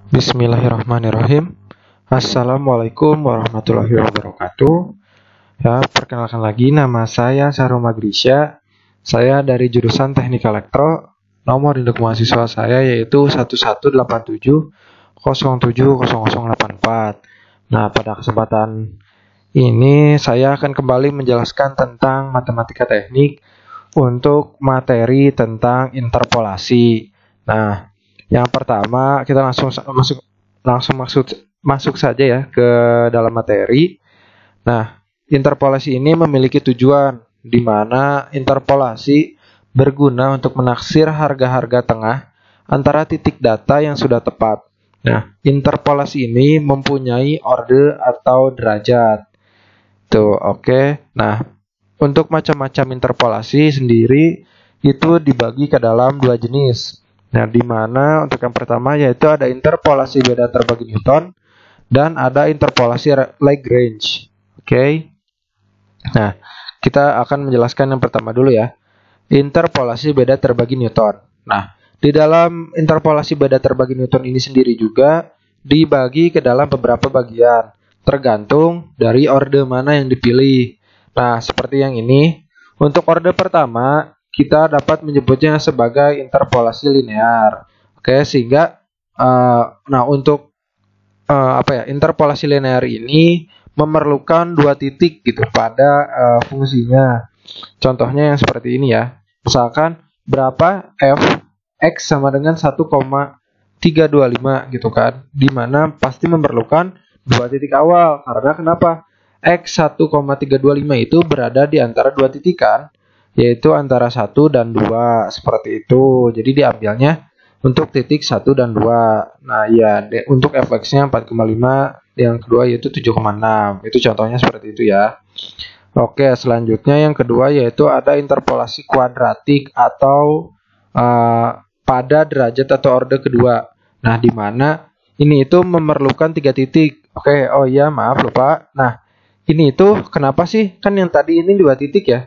Bismillahirrahmanirrahim. Assalamualaikum warahmatullahi wabarakatuh. Ya, perkenalkan lagi, nama saya Sahrul Magrisya. Saya dari jurusan Teknik Elektro. Nomor induk mahasiswa saya yaitu 1187070084. Nah, pada kesempatan ini saya akan kembali menjelaskan tentang matematika teknik untuk materi tentang interpolasi. Nah, yang pertama kita masuk saja ya ke dalam materi. Nah, interpolasi ini memiliki tujuan di mana interpolasi berguna untuk menaksir harga-harga tengah antara titik data yang sudah tepat. Nah, interpolasi ini mempunyai orde atau derajat. Tuh, oke. Nah, untuk macam-macam interpolasi sendiri itu dibagi ke dalam dua jenis. Nah, di mana untuk yang pertama yaitu ada interpolasi beda terbagi Newton dan ada interpolasi Lagrange. Oke. Nah, kita akan menjelaskan yang pertama dulu ya. Interpolasi beda terbagi Newton. Nah, di dalam interpolasi beda terbagi Newton ini sendiri juga dibagi ke dalam beberapa bagian, tergantung dari orde mana yang dipilih. Nah, seperti yang ini. Untuk orde pertama kita dapat menyebutnya sebagai interpolasi linear. Oke, sehingga untuk interpolasi linear ini memerlukan dua titik gitu pada fungsinya. Contohnya yang seperti ini ya. Misalkan berapa f x sama dengan 1,325 gitu kan. Di mana pasti memerlukan dua titik awal. Karena kenapa? X 1,325 itu berada di antara dua titik kan, yaitu antara 1 dan 2 seperti itu. Jadi diambilnya untuk titik 1 dan 2. Nah, ya untuk fx-nya 4,5, yang kedua yaitu 7,6. Itu contohnya seperti itu ya. Oke, selanjutnya yang kedua yaitu ada interpolasi kuadratik atau pada derajat atau orde kedua. Nah, di mana ini itu memerlukan 3 titik. Oke, oh iya maaf lupa. Nah, ini itu kenapa sih? Kan yang tadi ini 2 titik ya.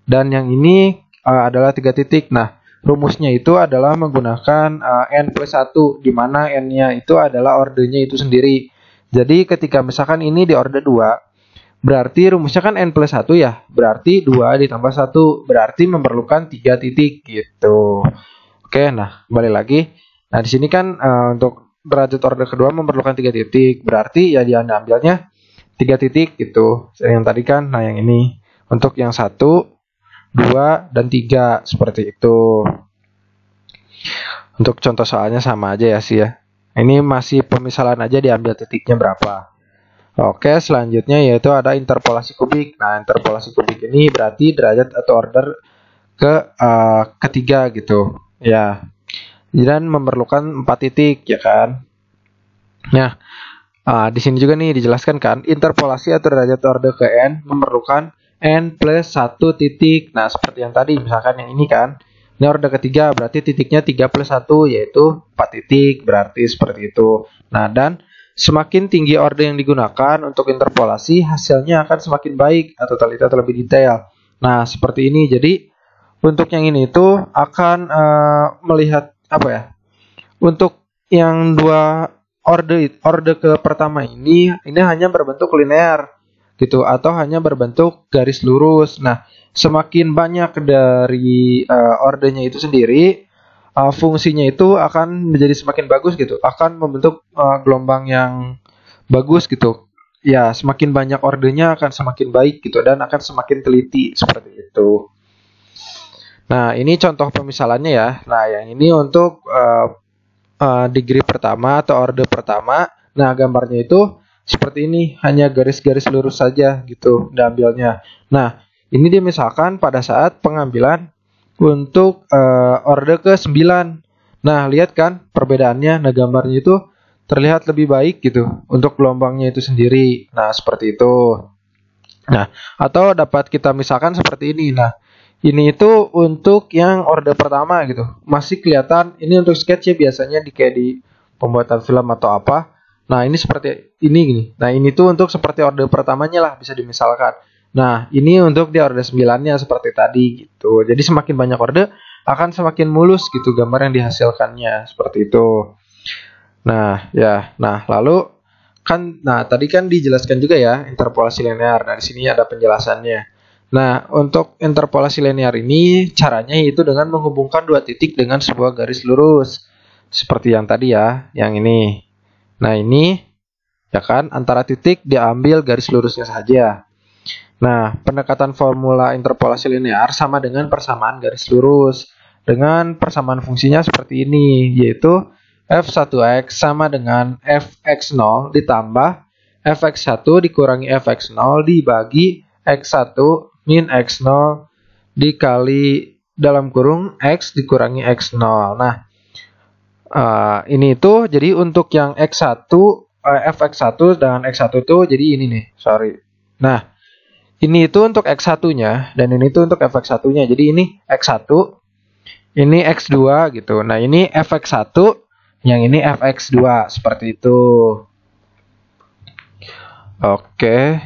Dan yang ini adalah 3 titik. Nah, rumusnya itu adalah menggunakan n plus 1, di mana n-nya itu adalah ordenya itu sendiri. Jadi ketika misalkan ini di orde 2, berarti rumusnya kan n plus 1 ya. Berarti 2 ditambah 1, berarti memerlukan 3 titik gitu. Oke, nah kembali lagi. Nah, di sini kan untuk derajat orde kedua memerlukan 3 titik. Berarti ya dia ambilnya 3 titik gitu. Yang tadi kan, nah yang ini. Untuk yang 1, 2, dan 3 seperti itu. Untuk contoh soalnya sama aja ya sih ya. Ini masih pemisalan aja, diambil titiknya berapa. Oke, selanjutnya yaitu ada interpolasi kubik. Nah, interpolasi kubik ini berarti derajat atau order ketiga gitu. Ya. Dan memerlukan 4 titik ya kan. Nah, di sini juga nih dijelaskan kan, interpolasi atau derajat order ke n memerlukan n plus 1 titik. Nah, seperti yang tadi, misalkan yang ini kan, ini orde ketiga, berarti titiknya 3 plus 1, yaitu 4 titik, berarti seperti itu. Nah, dan semakin tinggi orde yang digunakan untuk interpolasi, hasilnya akan semakin baik atau terlihat lebih detail. Nah, seperti ini. Jadi, untuk yang ini itu akan melihat, apa ya, untuk yang dua orde ke pertama ini hanya berbentuk linear gitu, atau hanya berbentuk garis lurus. Nah, semakin banyak dari ordenya itu sendiri, fungsinya itu akan menjadi semakin bagus gitu, akan membentuk gelombang yang bagus gitu. Ya, semakin banyak ordenya akan semakin baik gitu, dan akan semakin teliti seperti itu. Nah, ini contoh pemisalannya ya. Nah, yang ini untuk degree pertama atau orde pertama. Nah, gambarnya itu seperti ini, hanya garis-garis lurus saja gitu diambilnya. Nah, ini dia misalkan pada saat pengambilan untuk orde ke-9. Nah, lihat kan perbedaannya. Nah, gambarnya itu terlihat lebih baik gitu untuk gelombangnya itu sendiri. Nah, seperti itu. Nah, atau dapat kita misalkan seperti ini. Nah, ini itu untuk yang orde pertama gitu. Masih kelihatan, ini untuk sketch ya, biasanya kayak di pembuatan film atau apa. Nah, ini seperti ini gini. Nah, ini tuh untuk seperti orde pertamanya lah, bisa dimisalkan. Nah, ini untuk di orde 9-nya seperti tadi gitu. Jadi semakin banyak orde akan semakin mulus gitu gambar yang dihasilkannya, seperti itu. Nah, ya. Nah, lalu tadi kan dijelaskan juga ya interpolasi linear. Nah, di sini ada penjelasannya. Nah, untuk interpolasi linear ini caranya yaitu dengan menghubungkan dua titik dengan sebuah garis lurus. Seperti yang tadi ya, yang ini. Nah, ini ya kan antara titik diambil garis lurusnya saja. Nah, pendekatan formula interpolasi linear sama dengan persamaan garis lurus. Dengan persamaan fungsinya seperti ini, yaitu f1x sama dengan fx0 ditambah fx1 dikurangi fx0 dibagi x1 min x0 dikali dalam kurung x dikurangi x0. Nah, ini itu jadi untuk yang x1 fx1 dengan x1 itu jadi ini nih, sorry. Nah, ini itu untuk x1-nya dan ini itu untuk fx1-nya. Jadi ini x1, ini x2 gitu. Nah, ini fx1, yang ini fx2 seperti itu. Oke.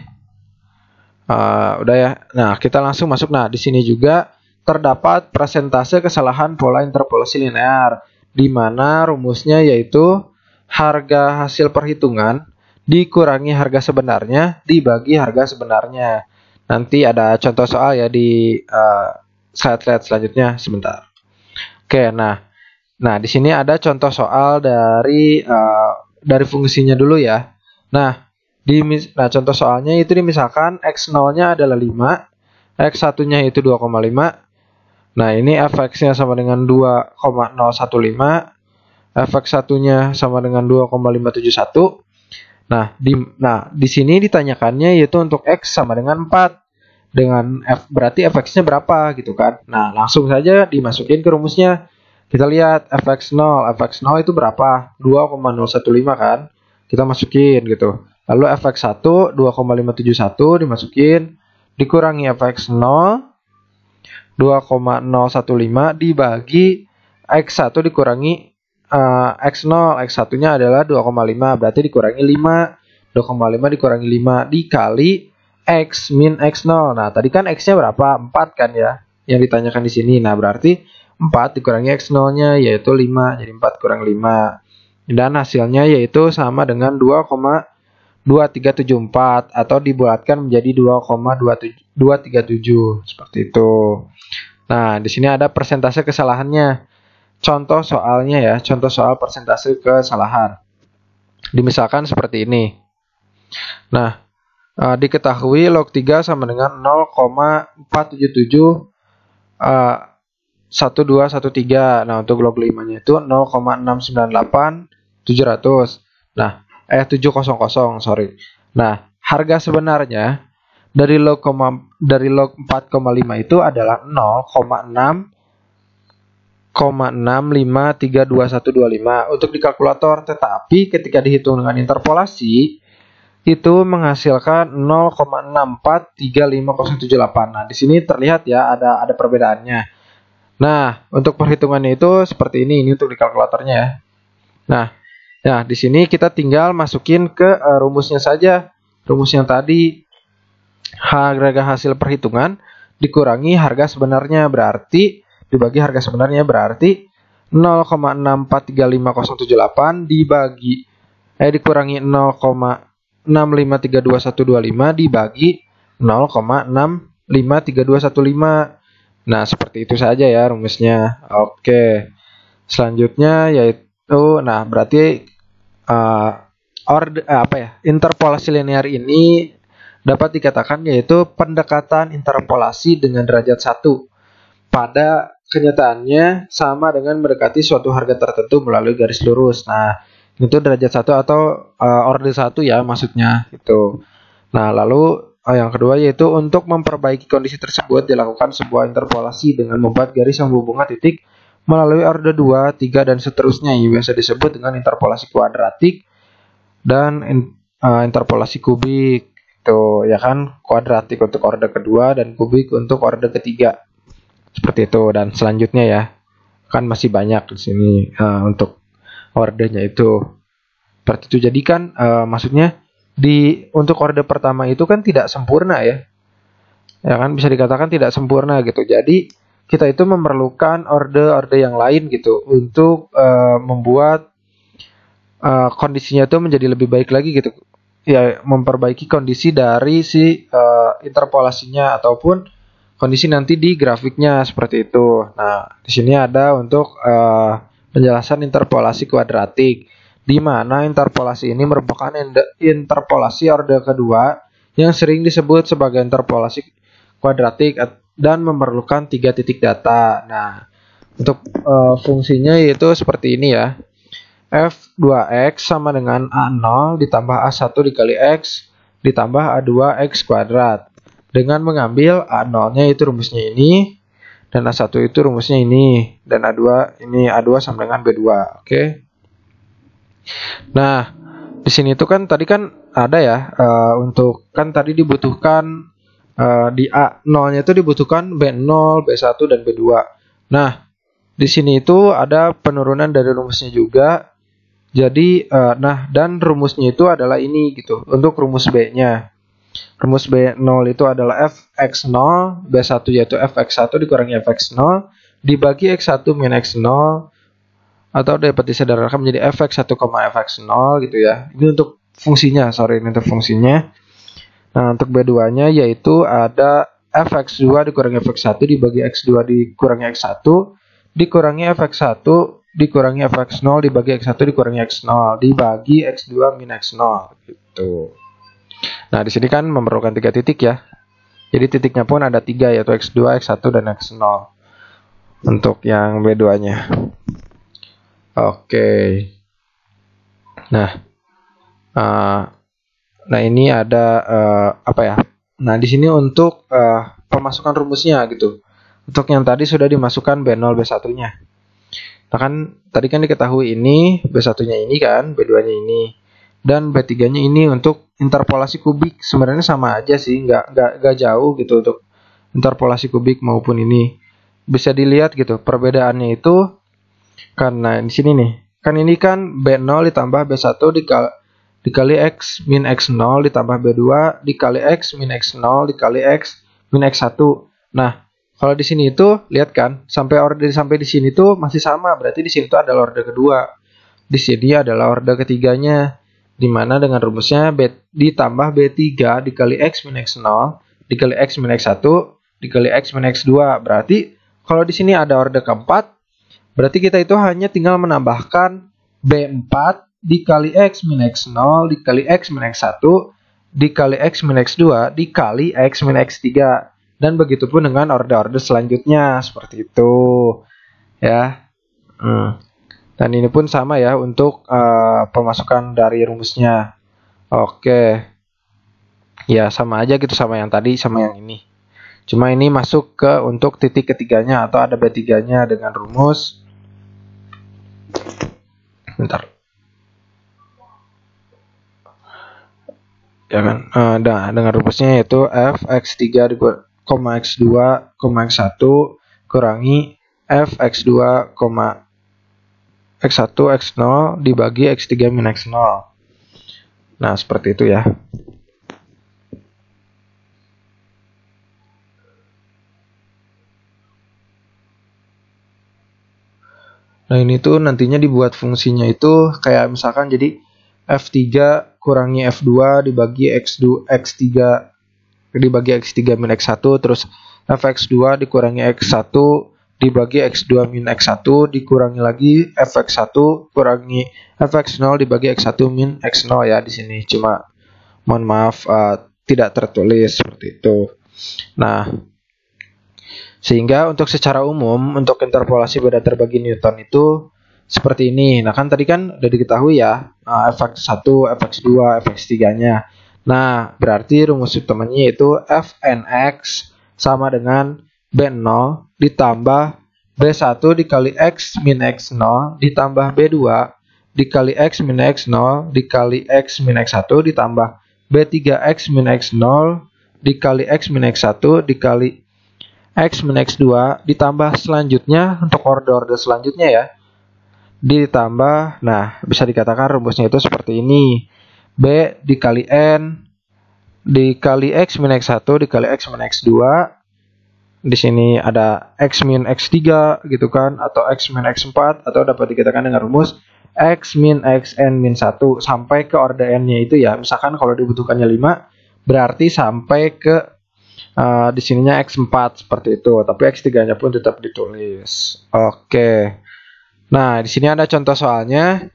Udah ya. Nah, kita langsung masuk. Nah, di sini juga terdapat persentase kesalahan pola interpolasi linear, di mana rumusnya yaitu harga hasil perhitungan dikurangi harga sebenarnya dibagi harga sebenarnya. Nanti ada contoh soal ya di slide selanjutnya sebentar. Oke, nah di sini ada contoh soal dari fungsinya dulu ya. Nah, contoh soalnya itu misalkan x0-nya adalah 5, x1-nya itu 2,5. Nah, ini fx-nya sama dengan 2,015, fx1-nya sama dengan 2,571. Nah, di sini ditanyakannya yaitu untuk x sama dengan 4. Dengan berarti fx-nya berapa gitu kan. Nah, langsung saja dimasukin ke rumusnya. Kita lihat fx0 itu berapa? 2,015 kan. Kita masukin gitu. Lalu fx1 2,571 dimasukin, dikurangi fx0 2,015 dibagi x1 dikurangi x0, x1-nya adalah 2,5, berarti dikurangi 5, 2,5 dikurangi 5 dikali x min x0. Nah, tadi kan x-nya berapa? 4 kan ya, yang ditanyakan di sini. Nah, berarti 4 dikurangi x0-nya yaitu 5, jadi 4 kurang 5. Dan hasilnya yaitu sama dengan 2,2374 atau dibulatkan menjadi 2,237 seperti itu. Nah, di sini ada persentase kesalahannya. Contoh soalnya ya, contoh soal persentase kesalahan. Dimisalkan seperti ini. Nah, diketahui log 3 sama dengan 0,477 1213. Nah, untuk log 5-nya itu 0,698 700. Nah, 700, sorry. Nah, harga sebenarnya dari log 4,5 itu adalah 0,6,532,125 untuk di kalkulator, tetapi ketika dihitung dengan interpolasi itu menghasilkan 0,6435,078. Nah, di sini terlihat ya ada perbedaannya. Nah, untuk perhitungannya itu seperti ini untuk di kalkulatornya ya. Nah, di sini kita tinggal masukin ke rumusnya saja. Rumus yang tadi, harga hasil perhitungan dikurangi harga sebenarnya, berarti dibagi harga sebenarnya, berarti 0,6435,078 dikurangi 0,6532125 dibagi 0,6532115. Nah, seperti itu saja ya rumusnya. Oke. Selanjutnya yaitu berarti interpolasi linear ini dapat dikatakan yaitu pendekatan interpolasi dengan derajat 1. Pada kenyataannya sama dengan mendekati suatu harga tertentu melalui garis lurus. Nah, itu derajat 1 atau order 1 ya maksudnya itu. Nah, lalu yang kedua yaitu untuk memperbaiki kondisi tersebut dilakukan sebuah interpolasi dengan membuat garis yang menghubungkan titik melalui order 2, 3 dan seterusnya yang biasa disebut dengan interpolasi kuadratik dan interpolasi kubik. Itu ya kan, kuadratik untuk order kedua dan kubik untuk order ketiga. Seperti itu. Dan selanjutnya ya, kan masih banyak di sini untuk ordernya itu. Seperti itu. Jadi kan maksudnya untuk order pertama itu kan tidak sempurna ya. Ya kan, bisa dikatakan tidak sempurna gitu. Jadi kita itu memerlukan order yang lain gitu untuk membuat kondisinya itu menjadi lebih baik lagi gitu. Ya, memperbaiki kondisi dari si interpolasinya ataupun kondisi nanti di grafiknya seperti itu. Nah, di sini ada untuk penjelasan interpolasi kuadratik, di mana interpolasi ini merupakan interpolasi orde kedua yang sering disebut sebagai interpolasi kuadratik dan memerlukan 3 titik data. Nah, untuk fungsinya yaitu seperti ini ya. F2x sama dengan A0 ditambah A1 dikali X ditambah A2 X kuadrat. Dengan mengambil A0-nya itu rumusnya ini, dan A1 itu rumusnya ini, dan A2 ini A2 sama dengan B2. Oke. Nah, di sini itu kan tadi kan ada ya, untuk kan tadi dibutuhkan di A0-nya itu dibutuhkan B0, B1 dan B2. Nah, di sini itu ada penurunan dari rumusnya juga. Jadi, dan rumusnya itu adalah ini gitu. Untuk rumus B-nya. Rumus B0 itu adalah fx0, B1 yaitu fx1 dikurangi fx0, dibagi x1 min x0, atau dapat disederhanakan menjadi fx1, fx0 gitu ya. Ini untuk fungsinya, ini untuk fungsinya. Nah, untuk B2-nya yaitu ada fx2 dikurangi fx1 dibagi x2 dikurangi x1, dikurangi fx1 dikurangi fx0 dibagi x1 dikurangi x0 dibagi x2 min x0 gitu. Nah, di sini kan memerlukan 3 titik ya. Jadi titiknya pun ada 3 yaitu x2, x1 dan x0 untuk yang B2-nya. Oke. Nah, ini ada apa ya? Nah, di sini untuk pemasukan rumusnya gitu. Untuk yang tadi sudah dimasukkan B0, B1-nya. Nah, kan tadi kan diketahui ini B1-nya ini kan, B2-nya ini, dan B3-nya ini untuk interpolasi kubik. Sebenarnya sama aja sih, nggak jauh gitu untuk interpolasi kubik maupun ini. Bisa dilihat gitu perbedaannya itu karena di sini nih. Kan ini kan B0 ditambah B1 dikali X min X0 ditambah B2 dikali X min X0 dikali X min X1. Nah, kalau di sini itu lihat kan sampai di sini tuh masih sama, berarti di sini tuh adalah orde kedua. Di sini adalah orde ketiganya, di mana dengan rumusnya B ditambah B3 dikali X min X0 dikali X min X1 dikali X min X2. Berarti kalau di sini ada orde keempat, berarti kita itu hanya tinggal menambahkan B4 dikali X min X0 dikali X min X1 dikali X min X2 dikali X min X3. Dan begitu pun dengan orde-orde selanjutnya seperti itu ya. Dan ini pun sama ya untuk pemasukan dari rumusnya. Oke. Ya sama aja gitu sama yang tadi sama yang ini. Cuma ini masuk ke untuk titik ketiganya atau ada B3-nya dengan rumus. Bentar. Ya kan. Dengan rumusnya yaitu fx3 x2, x1 kurangi fx2, x1, x0 dibagi x3 min x0. Nah, seperti itu ya. Nah, ini tuh nantinya dibuat fungsinya itu kayak misalkan jadi f3 kurangi f2 dibagi x3 dibagi x3 min x1, terus fx2 dikurangi x1 dibagi x2 min x1 dikurangi lagi fx1 kurangi fx0 dibagi x1 min x0 ya di sini. Cuma mohon maaf tidak tertulis seperti itu. Nah, sehingga untuk secara umum untuk interpolasi beda terbagi Newton itu seperti ini. Nah, kan tadi kan udah diketahui ya fx1, fx2, fx3-nya. Nah, berarti rumus utamanya yaitu fnx sama dengan B0 ditambah B1 dikali X min X0 ditambah B2 dikali X min X0 dikali X min X1 ditambah B3X min X0 dikali X min X1 dikali X min X2 ditambah selanjutnya untuk orde-orde selanjutnya ya. Ditambah, nah bisa dikatakan rumusnya itu seperti ini. B dikali N dikali X min X1 dikali X min X2. Di sini ada X min X3 gitu kan, atau X min X4, atau dapat dikatakan dengan rumus X min X N min 1 sampai ke orde N-nya itu ya. Misalkan kalau dibutuhkannya 5 berarti sampai ke di sininya X4 seperti itu. Tapi X3-nya pun tetap ditulis. Oke. Nah, di sini ada contoh soalnya.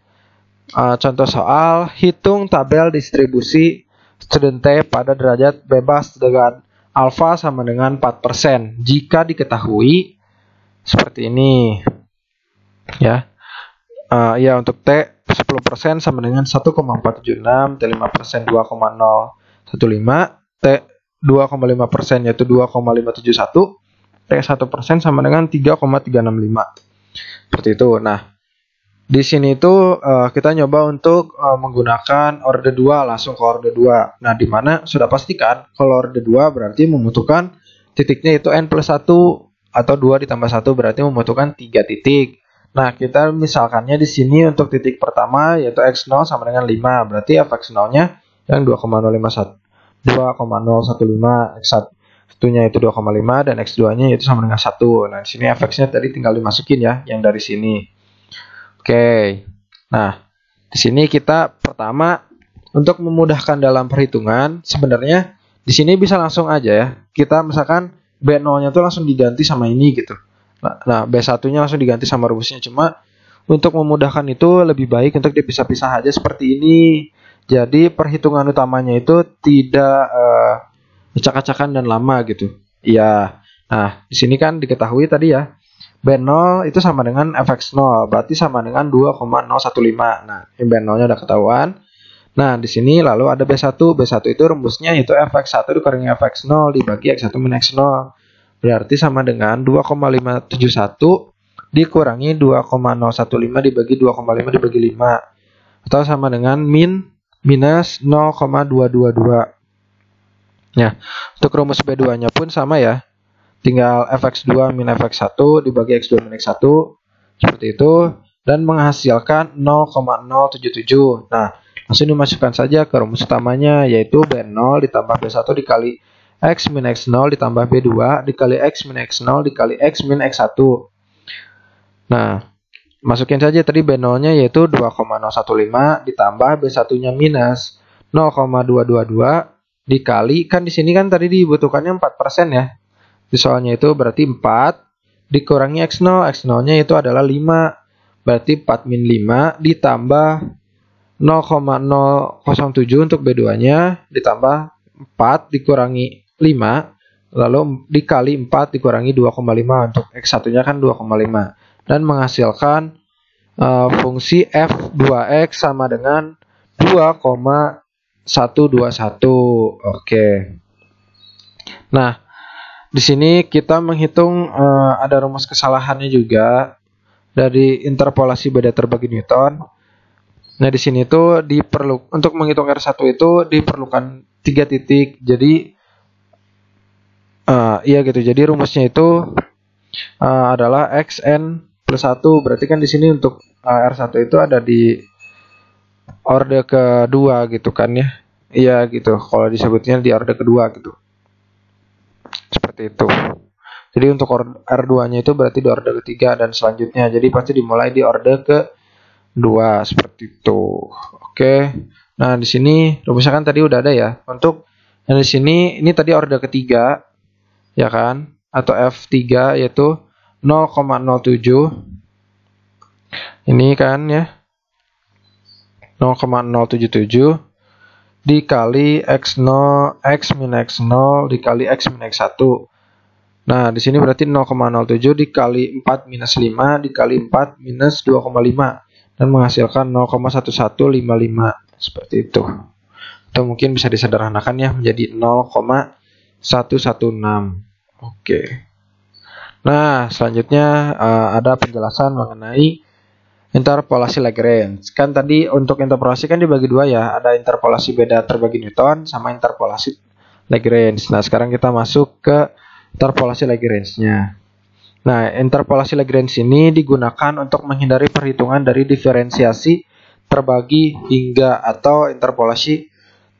Contoh soal hitung tabel distribusi student T pada derajat bebas dengan alfa sama dengan 4% jika diketahui seperti ini. Ya. Ya untuk T 10% sama dengan 1,476, T 5% 2,015, T 2,5% yaitu 2,571, T 1% sama dengan 3,365. Seperti itu. Nah, di sini itu kita nyoba untuk menggunakan orde 2 langsung ke orde 2. Nah, di mana sudah pastikan kalau orde 2 berarti membutuhkan titiknya itu n plus 1 atau 2 ditambah 1 berarti membutuhkan 3 titik. Nah, kita misalkannya di sini untuk titik pertama yaitu x0 sama dengan 5. Berarti fx0-nya yang 2,015, x1-nya itu 2,5 dan x2-nya itu sama dengan 1. Nah, di sini fx-nya tadi tinggal dimasukin ya, yang dari sini. Oke. Nah, di sini kita pertama untuk memudahkan dalam perhitungan, sebenarnya di sini bisa langsung aja ya. Kita misalkan B0-nya tuh langsung diganti sama ini gitu. Nah, B1-nya langsung diganti sama rumusnya. Cuma untuk memudahkan itu lebih baik untuk dipisah-pisah aja seperti ini. Jadi perhitungan utamanya itu tidak acak-acakan dan lama gitu. Iya. Nah, di sini kan diketahui tadi ya. B0 itu sama dengan fx0. Berarti sama dengan 2,015. Nah, ini B0-nya udah ketahuan. Nah, di sini lalu ada B1. B1 itu rumusnya yaitu fx1 dikurangi fx0 dibagi x1 min x0. Berarti sama dengan 2,571 dikurangi 2,015 dibagi 2,5 dibagi 5. Atau sama dengan minus 0,222. Nah, untuk rumus B2-nya pun sama ya. Tinggal fx2 min fx1 dibagi x2 min x1. Seperti itu. Dan menghasilkan 0,077. Nah, langsung dimasukkan saja ke rumus utamanya yaitu B0 ditambah B1 dikali X min X0 ditambah B2 dikali X min X0 dikali X min X1. Nah, masukin saja tadi B0-nya yaitu 2,015 ditambah B1-nya minus 0,222 dikali, kan di sini kan tadi dibutuhkannya 4% ya. Di soalnya itu berarti 4 dikurangi X0, X0-nya itu adalah 5. Berarti 4 min 5 ditambah 0,007 untuk B2-nya ditambah 4 dikurangi 5 lalu dikali 4 dikurangi 2,5 untuk X1-nya kan 2,5 dan menghasilkan fungsi f2x sama dengan 2,121. Oke. Nah, di sini kita menghitung ada rumus kesalahannya juga dari interpolasi beda terbagi Newton. Nah, di sini tuh untuk menghitung R1 itu diperlukan 3 titik. Jadi iya gitu. Jadi rumusnya itu adalah xn plus 1. Berarti kan di sini untuk R1 itu ada di orde kedua gitu kan ya. Iya gitu. Kalau disebutnya di orde kedua gitu. Seperti itu. Jadi untuk R2-nya itu berarti di orde ketiga dan selanjutnya. Jadi pasti dimulai di orde kedua seperti itu. Oke. Nah, di sini rumusnya kan tadi udah ada ya. Untuk yang di sini ini tadi orde ketiga ya kan, atau F3 yaitu 0,07. Ini kan ya 0,077 dikali x0 x min x0 dikali x min x1. Nah, di sini berarti 0,07 dikali 4 minus 5 dikali 4 minus 2,5 dan menghasilkan 0,1155 seperti itu. Atau mungkin bisa disederhanakan ya menjadi 0,116. Oke. Nah, selanjutnya ada penjelasan mengenai interpolasi Lagrange. Kan tadi untuk interpolasi kan dibagi dua ya. Ada interpolasi beda terbagi Newton sama interpolasi Lagrange. Nah, sekarang kita masuk ke interpolasi Lagrange-nya. Nah, interpolasi Lagrange ini digunakan untuk menghindari perhitungan dari diferensiasi terbagi hingga atau interpolasi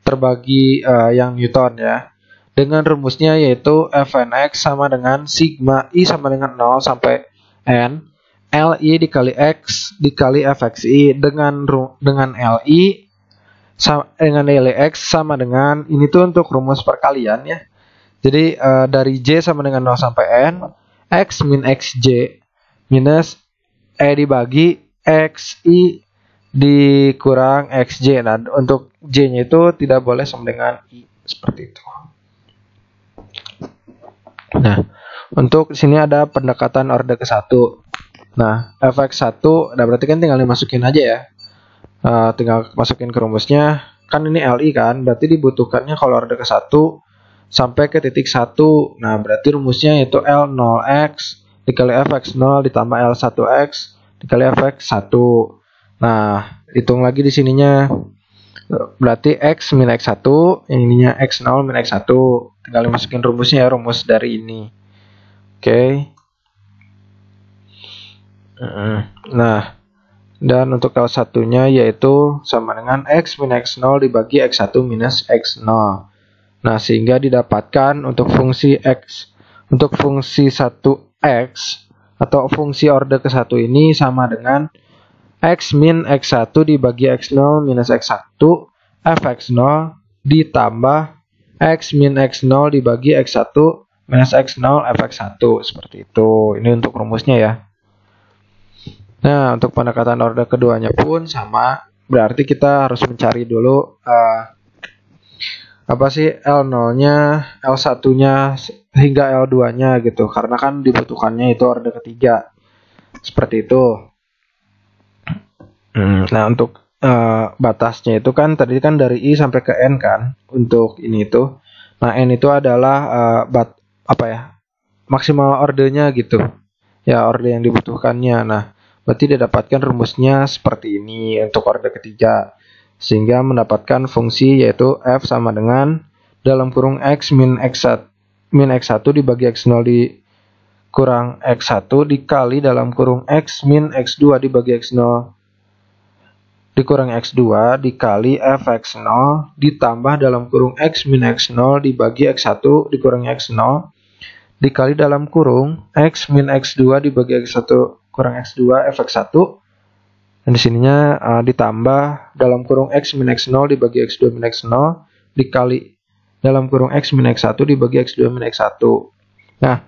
terbagi yang Newton ya. Dengan rumusnya yaitu fnx sama dengan sigma i sama dengan 0 sampai n. LI dikali X dikali fxi dengan LI dengan nilai X sama dengan ini tuh untuk rumus perkalian ya. Jadi dari J sama dengan 0 sampai N, X min XJ minus E dibagi XI dikurang XJ. Nah, untuk J-nya itu tidak boleh sama dengan I, seperti itu. Nah, untuk sini ada pendekatan orde ke-1. Nah, fx1, nah berarti kan tinggal dimasukin aja ya. Tinggal masukin ke rumusnya. Kan ini LI kan, berarti dibutuhkannya kalau orde ke-1 sampai ke titik 1. Nah, berarti rumusnya itu L0x dikali fx0 ditambah L1x dikali fx1. Nah, hitung lagi di sininya. Berarti X min X1, yang ininya X0 min X1. Tinggal masukin rumusnya ya, rumus dari ini. Oke. Nah, dan untuk L1-nya yaitu sama dengan X min X0 dibagi X1 minus X0. Nah, sehingga didapatkan untuk fungsi X, untuk fungsi 1X atau fungsi orde ke-1 ini sama dengan X min X1 dibagi X0 minus X1 fx0 ditambah X min X0 dibagi X1 minus X0 fx1, seperti itu. Ini untuk rumusnya ya. Nah, untuk pendekatan orde keduanya pun sama, berarti kita harus mencari dulu apa sih L0-nya, L1-nya hingga L2-nya gitu, karena kan dibutuhkannya itu orde ketiga. Seperti itu. Nah, untuk batasnya itu kan tadi kan dari I sampai ke N kan untuk ini itu. Nah, N itu adalah maksimal ordenya gitu. Ya, orde yang dibutuhkannya. Nah, berarti didapatkan rumusnya seperti ini untuk orde ketiga. Sehingga mendapatkan fungsi yaitu F sama dengan dalam kurung X min X1 dibagi X0 dikurang X1 dikali dalam kurung X min X2 dibagi X0 dikurang X2 dikali fx0 ditambah dalam kurung X min X0 dibagi X1 dikurang X0 dikali dalam kurung X min X2 dibagi X1 kurang X2 fx1. Dan di sininya ditambah dalam kurung X min X0 dibagi X2 min X0 dikali dalam kurung X min X1 dibagi X2 min X1. Nah,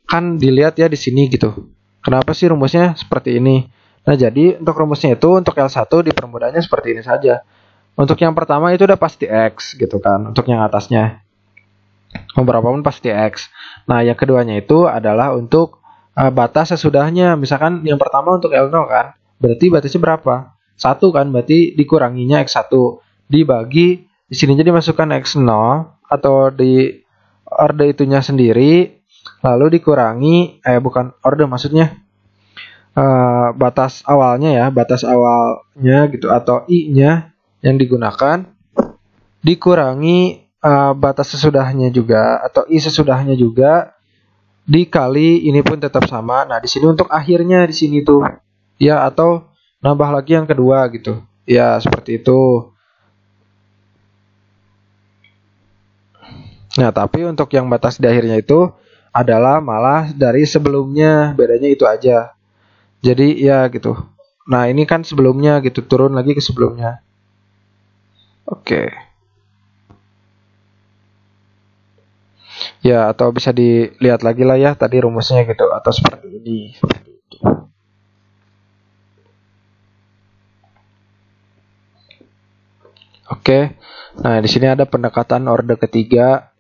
kan dilihat ya di sini gitu. Kenapa sih rumusnya seperti ini? Nah, jadi untuk rumusnya itu untuk L1 dipermudahnya seperti ini saja. Untuk yang pertama itu udah pasti X gitu kan. Untuk yang atasnya berapapun pasti X. Nah, yang keduanya itu adalah untuk batas sesudahnya. Misalkan yang pertama untuk L0 kan. Berarti batasnya berapa? 1 kan, berarti dikuranginya X1 dibagi di sini jadi masukkan X0 atau di orde itunya sendiri lalu dikurangi bukan orde maksudnya batas awalnya gitu atau I-nya yang digunakan dikurangi batas sesudahnya juga atau I sesudahnya juga dikali ini pun tetap sama. Nah, di sini untuk akhirnya di sini tuh ya, atau nambah lagi yang kedua gitu. Ya, seperti itu. Nah, tapi untuk yang batas di akhirnya itu adalah malah dari sebelumnya, bedanya itu aja. Jadi ya gitu. Nah, ini kan sebelumnya gitu, turun lagi ke sebelumnya. Oke. Ya, atau bisa dilihat lagi lah ya tadi rumusnya gitu, atau seperti ini. Oke. Nah, di sini ada pendekatan orde ketiga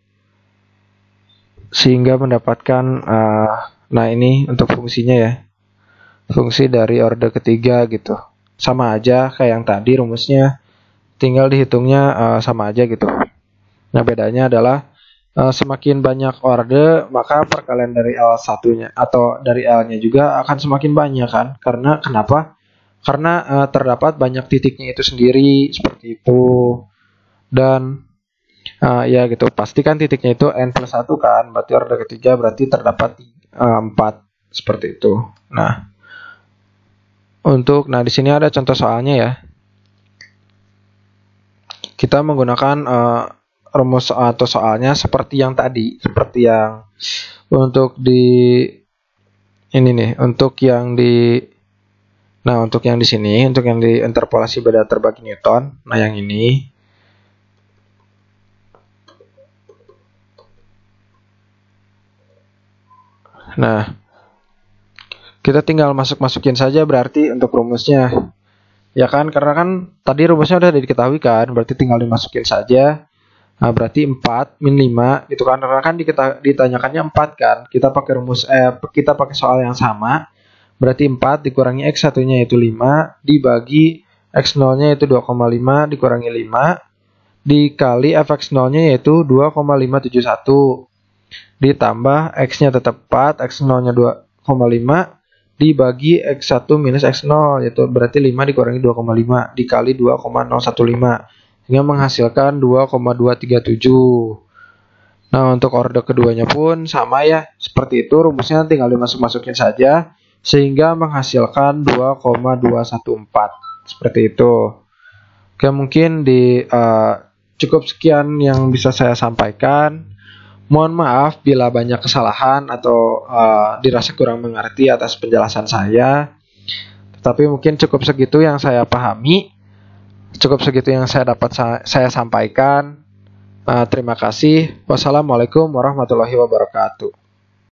sehingga mendapatkan nah ini untuk fungsinya ya. Fungsi dari orde ketiga gitu. Sama aja kayak yang tadi rumusnya, tinggal dihitungnya sama aja gitu. Nah, bedanya adalah semakin banyak orde, maka perkalian dari L1-nya atau dari L-nya juga akan semakin banyak kan? Karena kenapa? Karena terdapat banyak titiknya itu sendiri, seperti itu. Dan ya gitu, pastikan titiknya itu N plus 1 kan, berarti orde ketiga berarti terdapat 4, seperti itu. Nah, di sini ada contoh soalnya ya. Kita menggunakan rumus atau soalnya seperti yang tadi, seperti yang untuk di ini nih untuk yang di sini, untuk yang di interpolasi beda terbagi Newton. Nah, yang ini. Nah, kita tinggal masukin saja berarti untuk rumusnya. Ya kan, karena kan tadi rumusnya udah diketahui kan, berarti tinggal dimasukin saja. Nah, berarti 4 min 5 gitu kan. Karena kan ditanyakannya 4 kan. Kita pakai kita pakai soal yang sama. Berarti 4 dikurangi X satunya yaitu 5 dibagi X 0-nya yaitu 2,5 dikurangi 5 dikali fx 0-nya yaitu 2,571 ditambah X-nya tetap 4, X 0-nya 2,5 dibagi X1 minus X0 yaitu berarti 5 dikurangi 2,5 dikali 2,015 sehingga menghasilkan 2,237. Nah, untuk orde keduanya pun sama ya, seperti itu rumusnya tinggal dimasukin saja sehingga menghasilkan 2,214 seperti itu. Oke, mungkin cukup sekian yang bisa saya sampaikan. Mohon maaf bila banyak kesalahan atau dirasa kurang mengerti atas penjelasan saya. Tetapi mungkin cukup segitu yang saya pahami. Cukup segitu yang saya dapat saya sampaikan. Terima kasih. Wassalamualaikum warahmatullahi wabarakatuh.